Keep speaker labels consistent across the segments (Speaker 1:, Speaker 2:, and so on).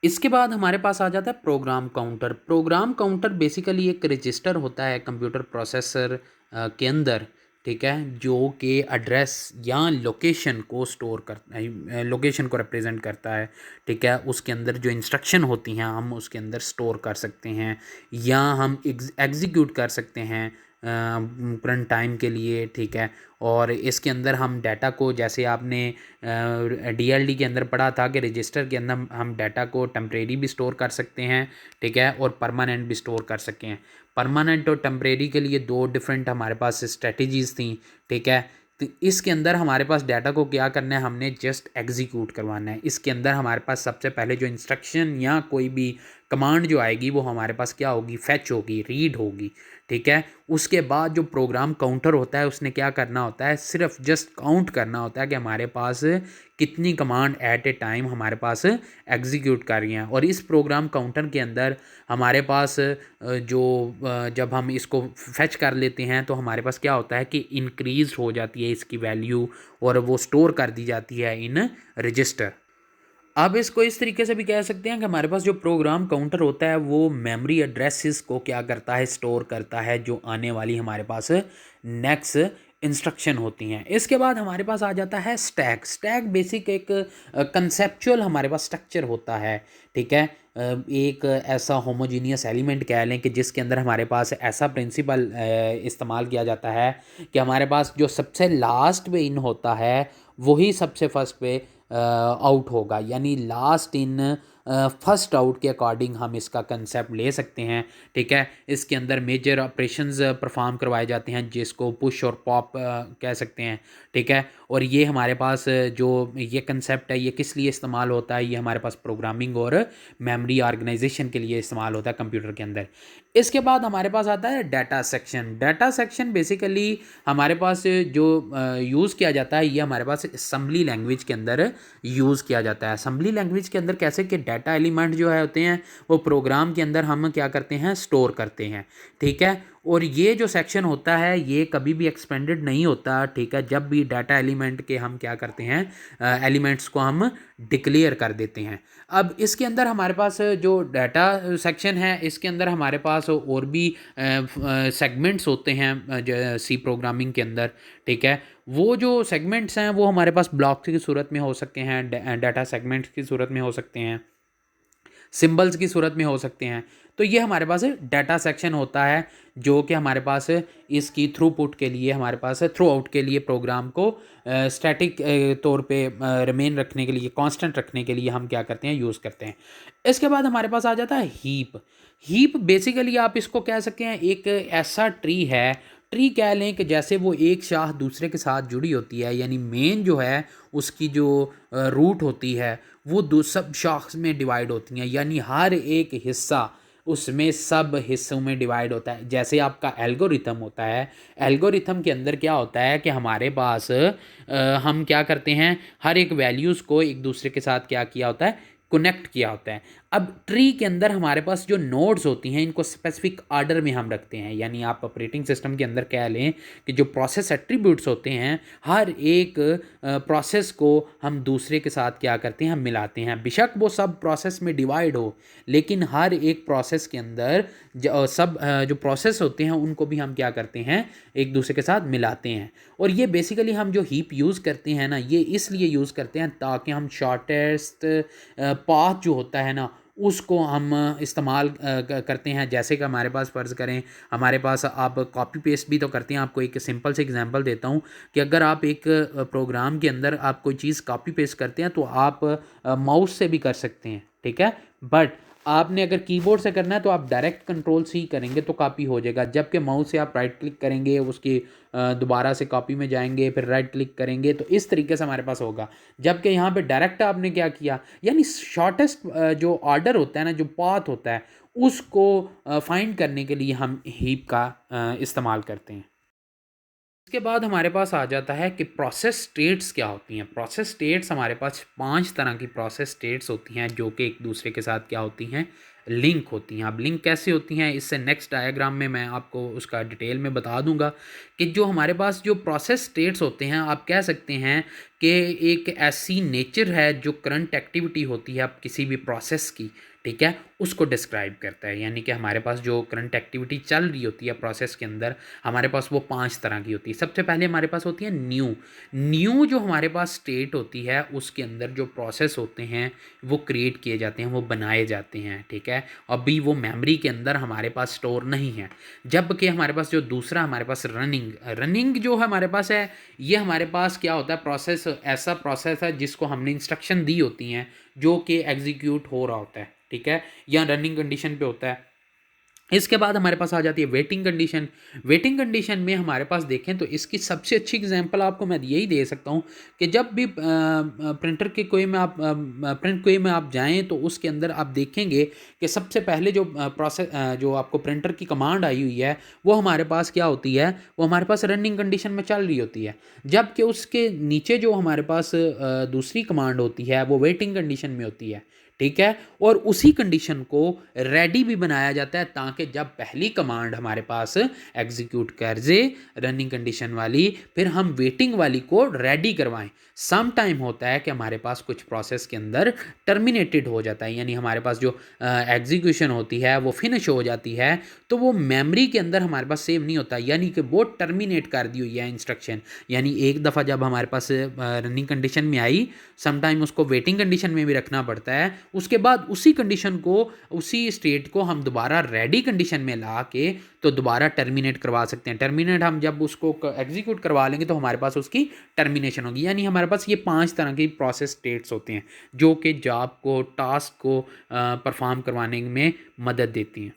Speaker 1: इसके बाद हमारे पास आ जाता है program counter. Program counter basically एक रजिस्टर होता है कंप्यूटर प्रोसेसर के अंदर, ठीक है, जो कि एड्रेस या लोकेशन को स्टोर करता है, लोकेशन को रिप्रेजेंट करता है, ठीक है। उसके अंदर जो इंस्ट्रक्शन होती हैं हम उसके अंदर स्टोर कर सकते हैं या हम एग्जीक्यूट कर सकते हैं रन टाइम के लिए, ठीक है। और इसके अंदर हम डाटा को, जैसे आपने डीएलडी के अंदर पढ़ा था कि रजिस्टर के अंदर हम डाटा को टेम्परेरी भी स्टोर कर सकते हैं, ठीक है, और परमानेंट भी स्टोर कर सकते हैं। परमानेंट और टेम्परेरी के लिए दो डिफरेंट हमारे पास स्ट्रेटजीज थी, ठीक है। तो इसके अंदर हमारे पास डाटा को क्या करना है, हमने जस्ट एग्जीक्यूट करवाना है। इसके अंदर हमारे पास सबसे पहले जो इंस्ट्रक्शन या कोई भी कमांड जो आएगी वो हमारे पास क्या होगी, फैच होगी, रीड होगी, ठीक है। उसके बाद जो प्रोग्राम काउंटर होता है उसने क्या करना होता है, सिर्फ जस्ट काउंट करना होता है कि हमारे पास कितनी कमांड एट ए टाइम हमारे पास एग्जीक्यूट कर रही हैं। और इस प्रोग्राम काउंटर के अंदर हमारे पास जब हम इसको फैच कर लेते हैं तो हमारे पास क्या होता है कि इंक्रीज हो जाती है इसकी वैल्यू और वो स्टोर कर दी जाती है इन रजिस्टर। आप इसको इस तरीके से भी कह सकते हैं कि हमारे पास जो प्रोग्राम काउंटर होता है वो मेमोरी एड्रेसेस को क्या करता है, स्टोर करता है, जो आने वाली हमारे पास नेक्स्ट इंस्ट्रक्शन होती हैं। इसके बाद हमारे पास आ जाता है स्टैक। स्टैक बेसिक एक कंसेप्चुअल हमारे पास स्ट्रक्चर होता है, ठीक है। एक ऐसा होमोजीनियस एलिमेंट कह लें कि जिसके अंदर हमारे पास ऐसा प्रिंसिपल इस्तेमाल किया जाता है कि हमारे पास जो सबसे लास्ट पे इन होता है वही सबसे फर्स्ट पे आउट होगा, यानी लास्ट इन फर्स्ट आउट के अकॉर्डिंग हम इसका कंसेप्ट ले सकते हैं, ठीक है। इसके अंदर मेजर ऑपरेशंस परफॉर्म करवाए जाते हैं जिसको पुश और पॉप कह सकते हैं, ठीक है। और ये हमारे पास जो ये कंसेप्ट है ये किस लिए इस्तेमाल होता है, ये हमारे पास प्रोग्रामिंग और मेमोरी ऑर्गेनाइजेशन के लिए इस्तेमाल होता है कंप्यूटर के अंदर। इसके बाद हमारे पास आता है data section. Data section basically हमारे पास जो यूज़ किया जाता है ये हमारे पास असम्बली लैंग्वेज के अंदर यूज़ किया जाता है। असम्बली लैंग्वेज के अंदर कैसे कि डाटा एलिमेंट जो है होते हैं वो प्रोग्राम के अंदर हम क्या करते हैं, स्टोर करते हैं, ठीक है। और ये जो सेक्शन होता है ये कभी भी एक्सपेंडेड नहीं होता, ठीक है। जब भी डाटा एलिमेंट के हम क्या करते हैं, एलिमेंट्स को हम डिक्लेयर कर देते हैं। अब इसके अंदर हमारे पास जो डाटा सेक्शन है इसके अंदर हमारे पास और भी सेगमेंट्स होते हैं सी प्रोग्रामिंग के अंदर, ठीक है। वो जो सेगमेंट्स हैं वो हमारे पास ब्लॉक की सूरत में हो सकते हैं, डाटा सेगमेंट्स की सूरत में हो सकते हैं, सिंबल्स की सूरत में हो सकते हैं। तो ये हमारे पास डाटा सेक्शन होता है जो कि हमारे पास इसकी थ्रूपुट के लिए, हमारे पास थ्रू आउट के लिए प्रोग्राम को स्टैटिक तौर पे रिमेन रखने के लिए, कांस्टेंट रखने के लिए हम क्या करते हैं, यूज़ करते हैं। इसके बाद हमारे पास आ जाता है हीप। हीप बेसिकली आप इसको कह सकते हैं एक ऐसा ट्री है, ट्री कह लें कि जैसे वो एक शाख दूसरे के साथ जुड़ी होती है, यानी मेन जो है उसकी जो रूट होती है वो दो सब शाख्स में डिवाइड होती हैं, यानी हर एक हिस्सा उसमें सब हिस्सों में डिवाइड होता है। जैसे आपका एल्गोरिथम होता है, एल्गोरिथम के अंदर क्या होता है कि हमारे पास हम क्या करते हैं, हर एक वैल्यूज़ को एक दूसरे के साथ क्या किया होता है, कनेक्ट किया होता है। अब ट्री के अंदर हमारे पास जो नोड्स होती हैं इनको स्पेसिफिक आर्डर में हम रखते हैं, यानी आप ऑपरेटिंग सिस्टम के अंदर कह लें कि जो प्रोसेस एट्रीब्यूट्स होते हैं हर एक प्रोसेस को हम दूसरे के साथ क्या करते हैं, हम मिलाते हैं। बेशक वो सब प्रोसेस में डिवाइड हो, लेकिन हर एक प्रोसेस के अंदर जो प्रोसेस होते हैं उनको भी हम क्या करते हैं, एक दूसरे के साथ मिलाते हैं। और ये बेसिकली हम जो हीप यूज़ करते हैं ना ये इसलिए यूज़ करते हैं ताकि हम शॉर्टेस्ट पाथ जो होता है ना उसको हम इस्तेमाल करते हैं। जैसे कि हमारे पास फ़र्ज़ करें, हमारे पास आप कॉपी पेस्ट भी तो करते हैं। आपको एक सिंपल से एग्जांपल देता हूँ कि अगर आप एक प्रोग्राम के अंदर आप कोई चीज़ कॉपी पेस्ट करते हैं तो आप माउस से भी कर सकते हैं, ठीक है। बट आपने अगर कीबोर्ड से करना है तो आप डायरेक्ट कंट्रोल से ही करेंगे तो कॉपी हो जाएगा, जबकि माउस से आप राइट क्लिक करेंगे, उसकी दोबारा से कॉपी में जाएंगे, फिर राइट क्लिक करेंगे, तो इस तरीके से हमारे पास होगा। जबकि यहाँ पे डायरेक्ट आपने क्या किया, यानी शॉर्टेस्ट जो ऑर्डर होता है ना, जो पाथ होता है उसको फाइंड करने के लिए हम हीप का इस्तेमाल करते हैं। इसके बाद हमारे पास आ जाता है कि प्रोसेस स्टेट्स क्या होती हैं। प्रोसेस स्टेट्स हमारे पास 5 तरह की प्रोसेस स्टेट्स होती हैं जो कि एक दूसरे के साथ क्या होती हैं, लिंक होती हैं। अब लिंक कैसे होती हैं, इससे नेक्स्ट डायग्राम में मैं आपको उसका डिटेल में बता दूंगा कि जो हमारे पास जो प्रोसेस स्टेट्स होते हैं, आप कह सकते हैं कि एक ऐसी नेचर है जो करंट एक्टिविटी होती है अब किसी भी प्रोसेस की, ठीक है, उसको डिस्क्राइब करता है। यानी कि हमारे पास जो करंट एक्टिविटी चल रही होती है प्रोसेस के अंदर, हमारे पास वो 5 तरह की होती है। सबसे पहले हमारे पास होती है न्यू जो हमारे पास स्टेट होती है, उसके अंदर जो प्रोसेस होते हैं वो क्रिएट किए जाते हैं, वो बनाए जाते हैं, ठीक है। अभी वो मेमोरी के अंदर हमारे पास स्टोर नहीं है। जबकि हमारे पास जो दूसरा हमारे पास रनिंग जो हमारे पास है, ये हमारे पास क्या होता है, प्रोसेस ऐसा प्रोसेस है जिसको हमने इंस्ट्रक्शन दी होती हैं जो कि एग्जीक्यूट हो रहा होता है, ठीक है, या रनिंग कंडीशन पे होता है। इसके बाद हमारे पास आ जाती है वेटिंग कंडीशन। वेटिंग कंडीशन में हमारे पास देखें तो इसकी सबसे अच्छी एग्जांपल आपको मैं यही दे सकता हूँ कि जब भी प्रिंटर के कोई में आप प्रिंट कोई में आप जाएं तो उसके अंदर आप देखेंगे कि सबसे पहले जो प्रोसेस जो आपको प्रिंटर की कमांड आई हुई है वो हमारे पास क्या होती है, वो हमारे पास रनिंग कंडीशन में चल रही होती है। जबकि उसके नीचे जो हमारे पास दूसरी कमांड होती है वो वेटिंग कंडीशन में होती है, ठीक है। और उसी कंडीशन को रेडी भी बनाया जाता है ताकि जब पहली कमांड हमारे पास एग्जीक्यूट कर जे रनिंग कंडीशन वाली, फिर हम वेटिंग वाली को रेडी करवाएं। सम टाइम होता है कि हमारे पास कुछ प्रोसेस के अंदर टर्मिनेटेड हो जाता है, यानी हमारे पास जो एग्जीक्यूशन होती है वो फिनिश हो जाती है, तो वो मेमोरी के अंदर हमारे पास सेव नहीं होता, यानी कि वो टर्मिनेट कर दी हुई है इंस्ट्रक्शन। यानी एक दफ़ा जब हमारे पास रनिंग कंडीशन में आई, समटाइम उसको वेटिंग कंडीशन में भी रखना पड़ता है। उसके बाद उसी कंडीशन को, उसी स्टेट को हम दोबारा रेडी कंडीशन में ला के तो दोबारा टर्मिनेट करवा सकते हैं। टर्मिनेट हम जब उसको एग्जीक्यूट करवा लेंगे तो हमारे पास उसकी टर्मिनेशन होगी। यानी हमारे पास ये 5 तरह की प्रोसेस स्टेट्स होते हैं जो कि जॉब को, टास्क को परफॉर्म करवाने में मदद देती हैं।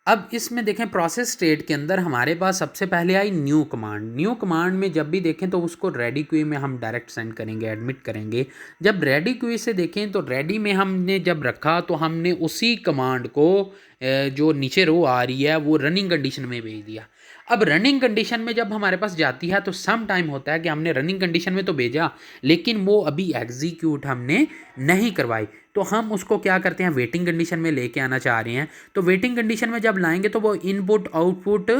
Speaker 1: अब इसमें देखें प्रोसेस स्टेट के अंदर हमारे पास सबसे पहले I knew command. New command में जब भी देखें तो उसको रेडी क्यू में हम डायरेक्ट सेंड करेंगे, एडमिट करेंगे। जब रेडी क्यू से देखें तो रेडी में हमने जब रखा तो हमने उसी कमांड को जो नीचे रो आ रही है वो रनिंग कंडीशन में भेज दिया। अब रनिंग कंडीशन में जब हमारे पास जाती है तो सम टाइम होता है कि हमने रनिंग कंडीशन में तो भेजा लेकिन वो अभी एग्जीक्यूट हमने नहीं करवाई, तो हम उसको क्या करते हैं, वेटिंग कंडीशन में लेके आना चाह रहे हैं। तो वेटिंग कंडीशन में जब लाएंगे तो वो इनपुट आउटपुट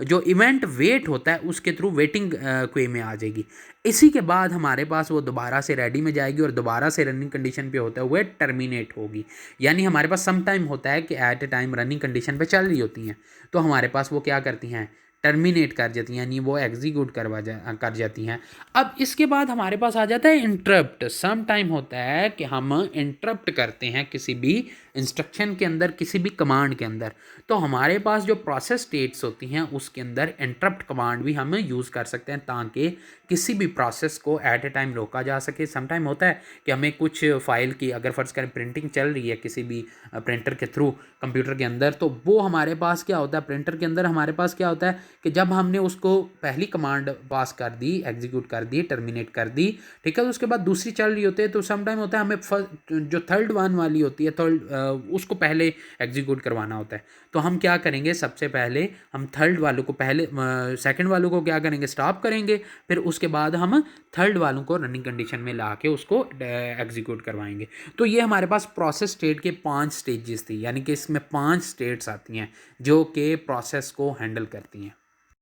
Speaker 1: जो इवेंट वेट होता है उसके थ्रू वेटिंग क्वे में आ जाएगी। इसी के बाद हमारे पास वो दोबारा से रेडी में जाएगी और दोबारा से रनिंग कंडीशन पे होते हुए टर्मिनेट होगी। यानी हमारे पास सम टाइम होता है कि at a time running condition पे चल रही होती हैं तो हमारे पास वो क्या करती हैं, टर्मिनेट कर जाती हैं, यानी वो एग्जीक्यूट कर जाती हैं। अब इसके बाद हमारे पास आ जाता है इंटरप्ट। सम टाइम होता है कि हम इंटरप्ट करते हैं किसी भी इंस्ट्रक्शन के अंदर, किसी भी कमांड के अंदर, तो हमारे पास जो प्रोसेस स्टेट्स होती हैं उसके अंदर इंटरप्ट कमांड भी हम यूज़ कर सकते हैं ताकि किसी भी प्रोसेस को एट ए टाइम रोका जा सके। सम टाइम होता है कि हमें कुछ फाइल की, अगर फ़र्ज़ करें प्रिंटिंग चल रही है किसी भी प्रिंटर के थ्रू कंप्यूटर के अंदर, तो वो हमारे पास क्या होता है, प्रिंटर के अंदर हमारे पास क्या होता है कि जब हमने उसको पहली कमांड पास कर दी, एग्जीक्यूट कर दी, टर्मिनेट कर दी, ठीक है, तो उसके बाद दूसरी चल रही होती है, तो सम टाइम होता है हमें जो थर्ड वन वाली होती है, थर्ड उसको पहले एग्जीक्यूट करवाना होता है। तो हम क्या करेंगे, सबसे पहले हम थर्ड वालों को पहले, सेकंड वालों को क्या करेंगे, स्टॉप करेंगे, फिर उसके बाद हम थर्ड वालों को रनिंग कंडीशन में ला के उसको एग्जीक्यूट करवाएंगे। तो ये हमारे पास प्रोसेस स्टेट के 5 स्टेजेस थी, यानी कि इसमें 5 स्टेट्स आती हैं जो कि प्रोसेस को हैंडल करती हैं।